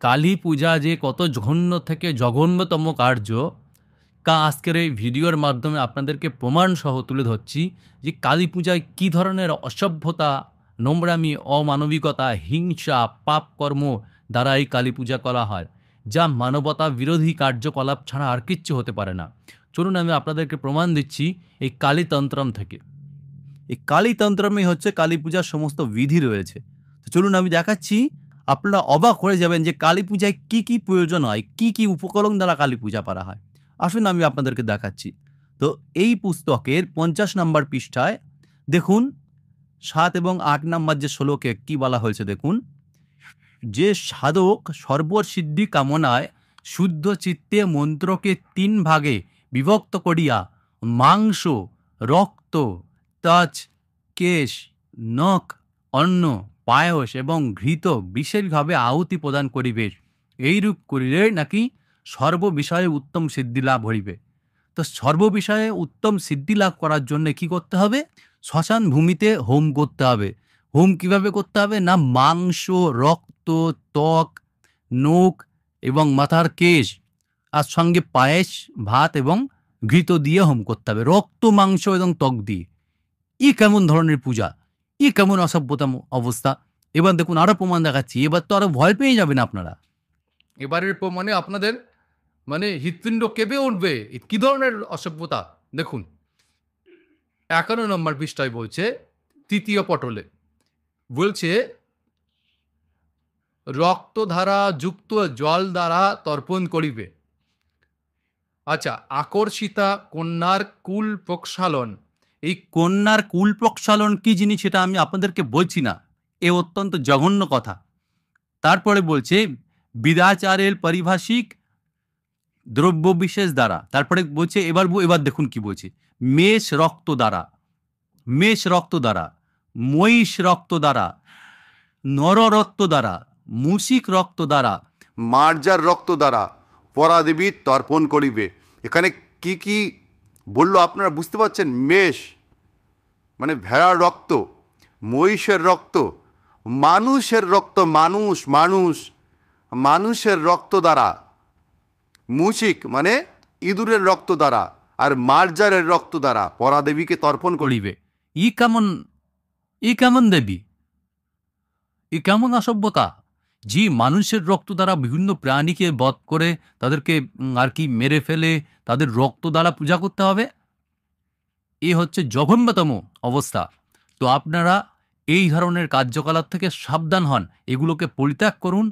কালী পূজা যে কত জঘন্য থেকে জঘন্যতম কার্য তা আজকের এই ভিডিওর মাধ্যমে আপনাদেরকে প্রমাণ সহ তুলে ধরছি যে কালী পূজায় কী ধরনের অসভ্যতা, নোংরামি, অমানবিকতা, হিংসা, পাপকর্ম দ্বারা এই কালী পূজা করা হয়, যা মানবতা বিরোধী কার্যকলাপ ছাড়া আর কিচ্ছু হতে পারে না। চলুন আমি আপনাদেরকে প্রমাণ দিচ্ছি এই কালীতন্ত্রম থেকে। এই কালীতন্ত্রমে হচ্ছে কালী পূজার সমস্ত বিধি রয়েছে। তো চলুন আমি দেখাচ্ছি, আপনারা অবাক হয়ে যাবেন যে কালী পূজায় কী কী প্রয়োজন হয়, কী কী উপকরণ দ্বারা কালী পূজা করা হয়। আসুন আমি আপনাদেরকে দেখাচ্ছি। তো এই পুস্তকের 50 নম্বর পৃষ্ঠায় দেখুন 7 এবং 8 নম্বর যে শ্লোকে কি বলা হয়েছে দেখুন, যে সাধক সর্বসিদ্ধি কামনায় শুদ্ধ চিত্তে মন্ত্রকে 3 ভাগে বিভক্ত করিয়া মাংস, রক্ত, তাজ, কেশ, নখ, অন্ন, পায়স এবং ঘৃত বিশেষভাবে আহুতি প্রদান করিবে, এইরূপ করিলে নাকি সর্ব বিষয়ে উত্তম সিদ্ধি লাভ হইবে। তো সর্ব বিষয়ে উত্তম সিদ্ধি লাভ করার জন্য কি করতে হবে? শ্মশান ভূমিতে হোম করতে হবে। হোম কিভাবে করতে হবে? না, মাংস, রক্ত, ত্বক, নখ এবং মাথার কেশ আর সঙ্গে পায়েস, ভাত এবং ঘৃত দিয়ে হোম করতে হবে, রক্ত, মাংস এবং ত্বক দিয়ে। ই কেমন ধরনের পূজা, ই কেমন অসভ্যতা অবস্থা। এবার দেখুন আরো প্রমাণ দেখাচ্ছি, এবার তো আরো ভয় পেয়ে যাবেন আপনারা। এবারের প্রমাণে আপনাদের হৃৎপিণ্ড কেঁপে উঠবে, কি ধরনের অসভ্যতা দেখুন। 51 নম্বর পৃষ্ঠায় বলছে, তৃতীয় পটলে বলছে, রক্তধারা যুক্ত জল দ্বারা তর্পণ করিবে। আচ্ছা, আকর্ষিতা কন্যার কুল প্রক্ষালন। এই কন্যার কুল প্রক্ষালন কি জিনিস সেটা আমি আপনাদেরকে বলছি না, এ অত্যন্ত জঘন্য কথা। তারপরে বলছে বিদাচারের পারিভাষিক দ্রব্য বিশেষ দ্বারা। তারপরে বলছে এবার দেখুন কি বলছে, মেষ রক্ত দ্বারা, মেষ রক্ত দ্বারা, মহিষ রক্ত দ্বারা, নর রক্ত দ্বারা, মুশিক রক্ত দ্বারা, মার্জার রক্ত দ্বারা পরাদেবী তর্পণ করিবে। এখানে কি কি বললো আপনারা বুঝতে পারছেন? মেষ মানে ভেড়ার রক্ত, মহিষের রক্ত, মানুষের রক্ত, মানুষের রক্ত দ্বারা, মুশিক মানে ইঁদুরের রক্ত দ্বারা, আর মার্জারের রক্ত দ্বারা পরাদেবীকে তর্পণ করিবে। ই কেমন দেবী, ই কেমন অসভ্যতা! যে মানুষের রক্ত দ্বারা বিভিন্ন প্রাণীকে বধ করে তাদেরকে আর কি মেরে ফেলে তাদের রক্ত দ্বারা পূজা করতে হবে, এ হচ্ছে জঘন্যতম অবস্থা। তো আপনারা এই ধরনের কার্যকলাপ থেকে সাবধান হন, এগুলোকে পরিত্যাগ করুন।